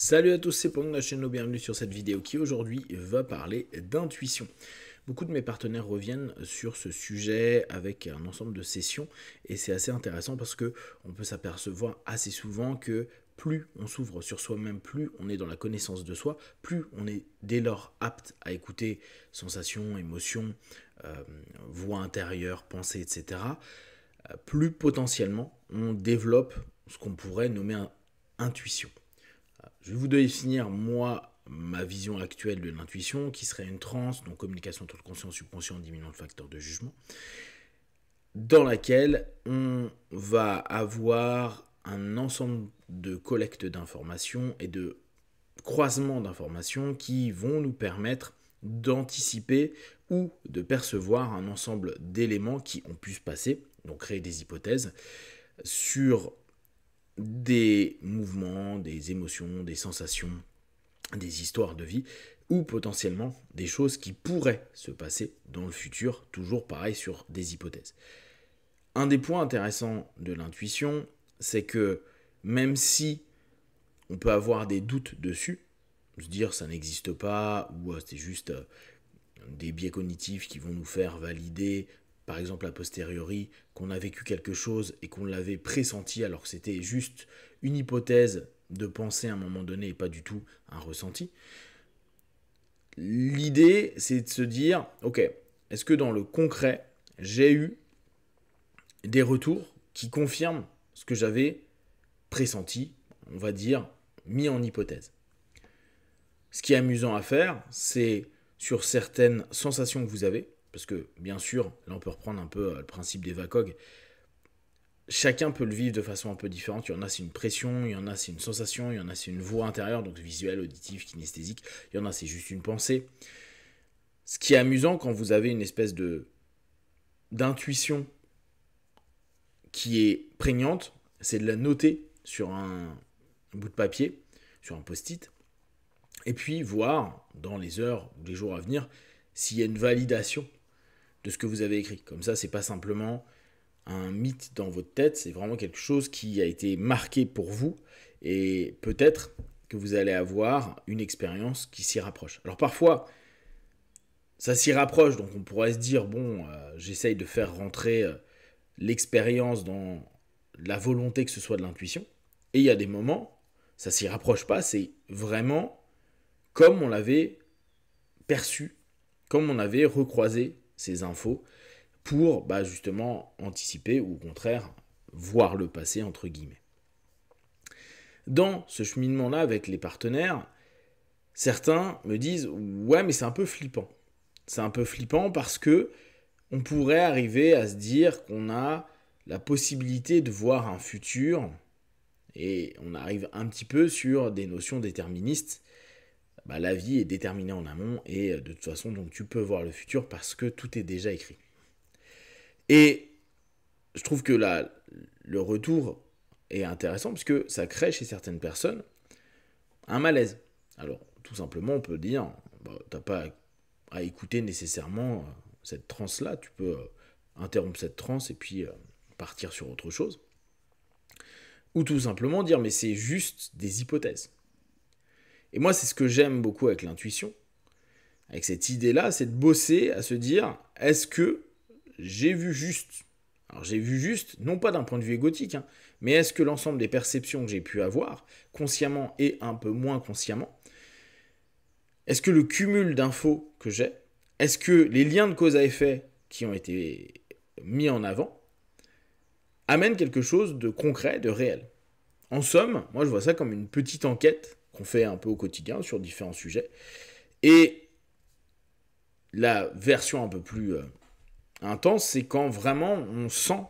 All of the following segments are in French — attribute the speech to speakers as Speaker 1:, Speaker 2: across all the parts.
Speaker 1: Salut à tous, c'est Pong, la chaîne, bienvenue sur cette vidéo qui aujourd'hui va parler d'intuition. Beaucoup de mes partenaires reviennent sur ce sujet avec un ensemble de sessions et c'est assez intéressant parce que on peut s'apercevoir assez souvent que plus on s'ouvre sur soi-même, plus on est dans la connaissance de soi, plus on est dès lors apte à écouter sensations, émotions, voix intérieure, pensées, etc. Plus potentiellement on développe ce qu'on pourrait nommer intuition. Je vais vous définir, moi, ma vision actuelle de l'intuition, qui serait une transe, donc communication entre le conscient et le subconscient diminuant le facteur de jugement, dans laquelle on va avoir un ensemble de collecte d'informations et de croisements d'informations qui vont nous permettre d'anticiper ou de percevoir un ensemble d'éléments qui ont pu se passer, donc créer des hypothèses, sur des mouvements, des émotions, des sensations, des histoires de vie, ou potentiellement des choses qui pourraient se passer dans le futur, toujours pareil sur des hypothèses. Un des points intéressants de l'intuition, c'est que même si on peut avoir des doutes dessus, se dire ça n'existe pas, ou c'est juste des biais cognitifs qui vont nous faire valider, par exemple a posteriori, qu'on a vécu quelque chose et qu'on l'avait pressenti alors que c'était juste une hypothèse de pensée à un moment donné et pas du tout un ressenti. L'idée, c'est de se dire, ok, est-ce que dans le concret, j'ai eu des retours qui confirment ce que j'avais pressenti, on va dire, mis en hypothèse. Ce qui est amusant à faire, c'est sur certaines sensations que vous avez, parce que bien sûr, là on peut reprendre un peu le principe des VACOG, chacun peut le vivre de façon un peu différente. Il y en a c'est une pression, il y en a c'est une sensation, il y en a c'est une voix intérieure, donc visuelle, auditive, kinesthésique, il y en a c'est juste une pensée. Ce qui est amusant quand vous avez une espèce d'intuition qui est prégnante, c'est de la noter sur un bout de papier, sur un post-it, et puis voir dans les heures ou les jours à venir s'il y a une validation de ce que vous avez écrit. Comme ça, c'est pas simplement un mythe dans votre tête, c'est vraiment quelque chose qui a été marqué pour vous, et peut-être que vous allez avoir une expérience qui s'y rapproche. Alors parfois, ça s'y rapproche, donc on pourrait se dire, bon, j'essaye de faire rentrer l'expérience dans la volonté que ce soit de l'intuition, et il y a des moments, ça s'y rapproche pas, c'est vraiment comme on l'avait perçu, comme on avait recroisé ces infos, pour justement anticiper ou au contraire voir le passé entre guillemets. Dans ce cheminement-là avec les partenaires, certains me disent ouais mais c'est un peu flippant. C'est un peu flippant parce que on pourrait arriver à se dire qu'on a la possibilité de voir un futur et on arrive un petit peu sur des notions déterministes. La vie est déterminée en amont et de toute façon donc tu peux voir le futur parce que tout est déjà écrit. Et je trouve que là, le retour est intéressant parce que ça crée chez certaines personnes un malaise. Alors, tout simplement, on peut dire, t'as pas à écouter nécessairement cette transe-là, tu peux interrompre cette transe et puis partir sur autre chose. Ou tout simplement dire, mais c'est juste des hypothèses. Et moi, c'est ce que j'aime beaucoup avec l'intuition, avec cette idée-là, c'est de bosser à se dire, est-ce que j'ai vu juste? Alors j'ai vu juste, non pas d'un point de vue égotique, mais est-ce que l'ensemble des perceptions que j'ai pu avoir, consciemment et un peu moins consciemment, est-ce que le cumul d'infos que j'ai, est-ce que les liens de cause à effet qui ont été mis en avant amènent quelque chose de concret, de réel? En somme, moi je vois ça comme une petite enquête qu'on fait un peu au quotidien sur différents sujets. Et la version un peu plus intense, c'est quand vraiment on sent,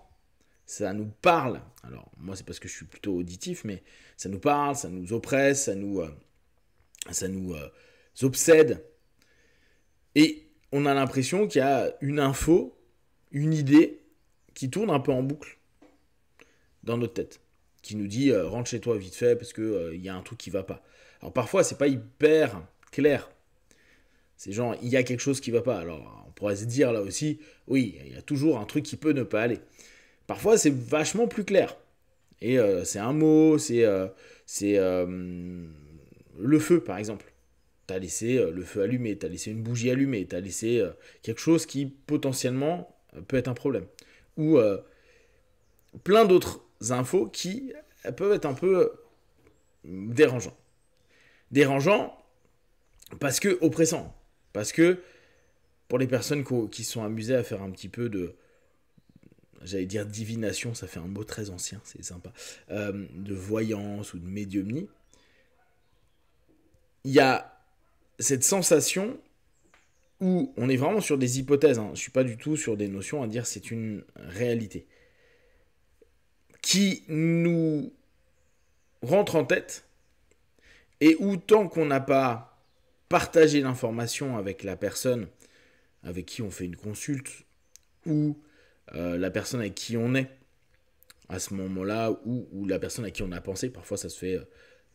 Speaker 1: ça nous parle. Alors moi c'est parce que je suis plutôt auditif, mais ça nous parle, ça nous oppresse, ça nous obsède. Et on a l'impression qu'il y a une info, une idée qui tourne un peu en boucle dans notre tête, qui nous dit rentre chez toi vite fait parce que y a un truc qui va pas. Alors parfois c'est pas hyper clair. C'est genre, il y a quelque chose qui va pas. Alors, on pourrait se dire là aussi, oui, il y a toujours un truc qui peut ne pas aller. Parfois, c'est vachement plus clair. Et c'est un mot, c'est le feu, par exemple. Tu as laissé le feu allumé, tu as laissé une bougie allumée, tu as laissé quelque chose qui potentiellement peut être un problème. Ou plein d'autres infos qui peuvent être un peu dérangeants. Dérangeants parce que oppressants. Parce que pour les personnes qui sont amusées à faire un petit peu de, j'allais dire divination, ça fait un mot très ancien, c'est sympa, de voyance ou de médiumnie, il y a cette sensation où on est vraiment sur des hypothèses, hein. Je ne suis pas du tout sur des notions à dire c'est une réalité, qui nous rentre en tête, et où tant qu'on n'a pas partagé l'information avec la personne avec qui on fait une consulte, ou la personne avec qui on est à ce moment-là, ou la personne à qui on a pensé, parfois ça se fait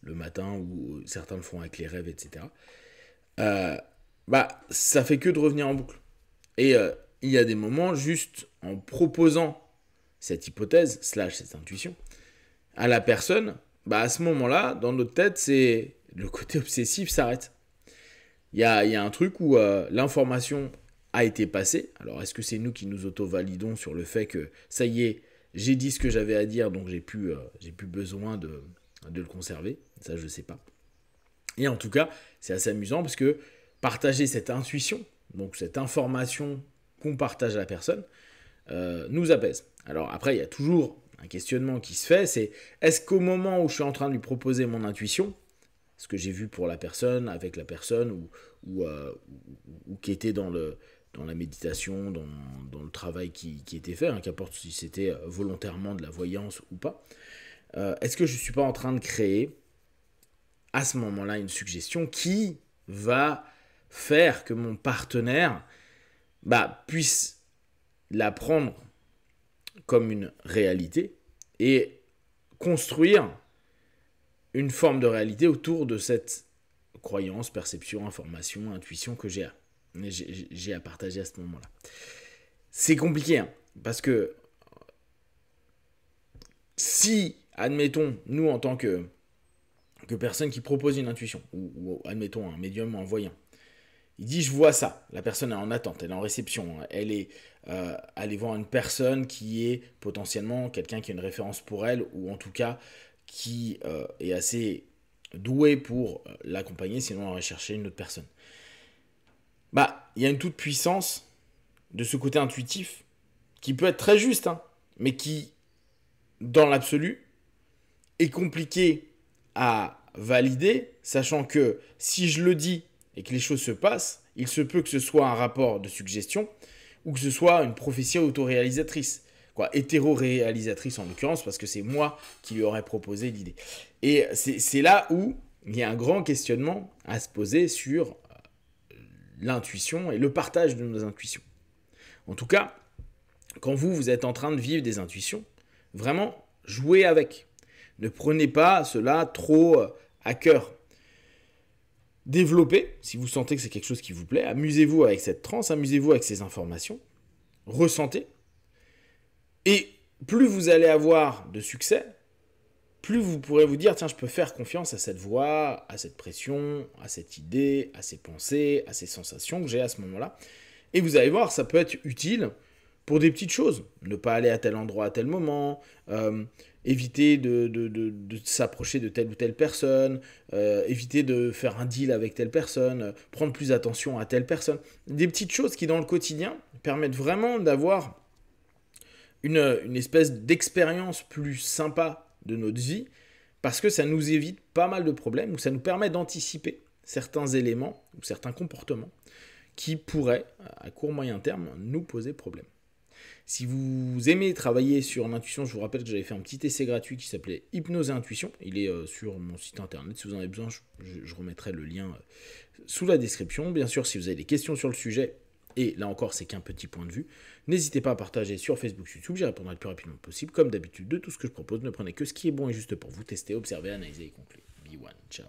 Speaker 1: le matin, ou certains le font avec les rêves, etc. Ça fait que de revenir en boucle. Et il y a des moments, juste en proposant cette hypothèse, cette intuition, à la personne, à ce moment-là, dans notre tête, c'est le côté obsessif s'arrête. Il y a un truc où l'information a été passée. Alors, est-ce que c'est nous qui nous auto-validons sur le fait que, ça y est, j'ai dit ce que j'avais à dire, donc j'ai plus besoin de le conserver. Ça, je ne sais pas. Et en tout cas, c'est assez amusant parce que partager cette intuition, donc cette information qu'on partage à la personne, nous apaise. Alors après, il y a toujours un questionnement qui se fait, c'est est-ce qu'au moment où je suis en train de lui proposer mon intuition, ce que j'ai vu pour la personne, avec la personne, ou qui était dans la méditation, dans le travail qui était fait, qu'importe si c'était volontairement de la voyance ou pas, est-ce que je ne suis pas en train de créer à ce moment-là une suggestion qui va faire que mon partenaire puisse la prendre comme une réalité et construire une forme de réalité autour de cette croyance, perception, information, intuition que j'ai à partager à ce moment-là. C'est compliqué, parce que si, admettons, nous en tant que personne qui propose une intuition, ou admettons un médium ou un voyant, il dit je vois ça, la personne est en attente, elle est en réception, elle est allée voir une personne qui est potentiellement quelqu'un qui a une référence pour elle, ou en tout cas qui est assez doué pour l'accompagner, sinon on aurait cherché une autre personne. Il y a une toute puissance de ce côté intuitif qui peut être très juste, mais qui, dans l'absolu, est compliqué à valider, sachant que si je le dis et que les choses se passent, il se peut que ce soit un rapport de suggestion ou que ce soit une prophétie autoréalisatrice, hétéro-réalisatrice en l'occurrence, parce que c'est moi qui lui aurais proposé l'idée. Et c'est là où il y a un grand questionnement à se poser sur l'intuition et le partage de nos intuitions. En tout cas, quand vous êtes en train de vivre des intuitions, vraiment, jouez avec. Ne prenez pas cela trop à cœur. Développez, si vous sentez que c'est quelque chose qui vous plaît, amusez-vous avec cette transe, amusez-vous avec ces informations, ressentez. Et plus vous allez avoir de succès, plus vous pourrez vous dire, tiens, je peux faire confiance à cette voix, à cette pression, à cette idée, à ces pensées, à ces sensations que j'ai à ce moment-là. Et vous allez voir, ça peut être utile pour des petites choses. Ne pas aller à tel endroit à tel moment, éviter de s'approcher de telle ou telle personne, éviter de faire un deal avec telle personne, prendre plus attention à telle personne. Des petites choses qui, dans le quotidien, permettent vraiment d'avoir une espèce d'expérience plus sympa de notre vie, parce que ça nous évite pas mal de problèmes, ou ça nous permet d'anticiper certains éléments ou certains comportements qui pourraient, à court moyen terme, nous poser problème. Si vous aimez travailler sur l'intuition, je vous rappelle que j'avais fait un petit essai gratuit qui s'appelait Hypnose et Intuition. Il est sur mon site internet. Si vous en avez besoin, je remettrai le lien sous la description. Bien sûr, si vous avez des questions sur le sujet, et là encore, c'est qu'un petit point de vue, n'hésitez pas à partager sur Facebook, YouTube. J'y répondrai le plus rapidement possible. Comme d'habitude, de tout ce que je propose, ne prenez que ce qui est bon et juste pour vous. Tester, observer, analyser et conclure. Be one. Ciao.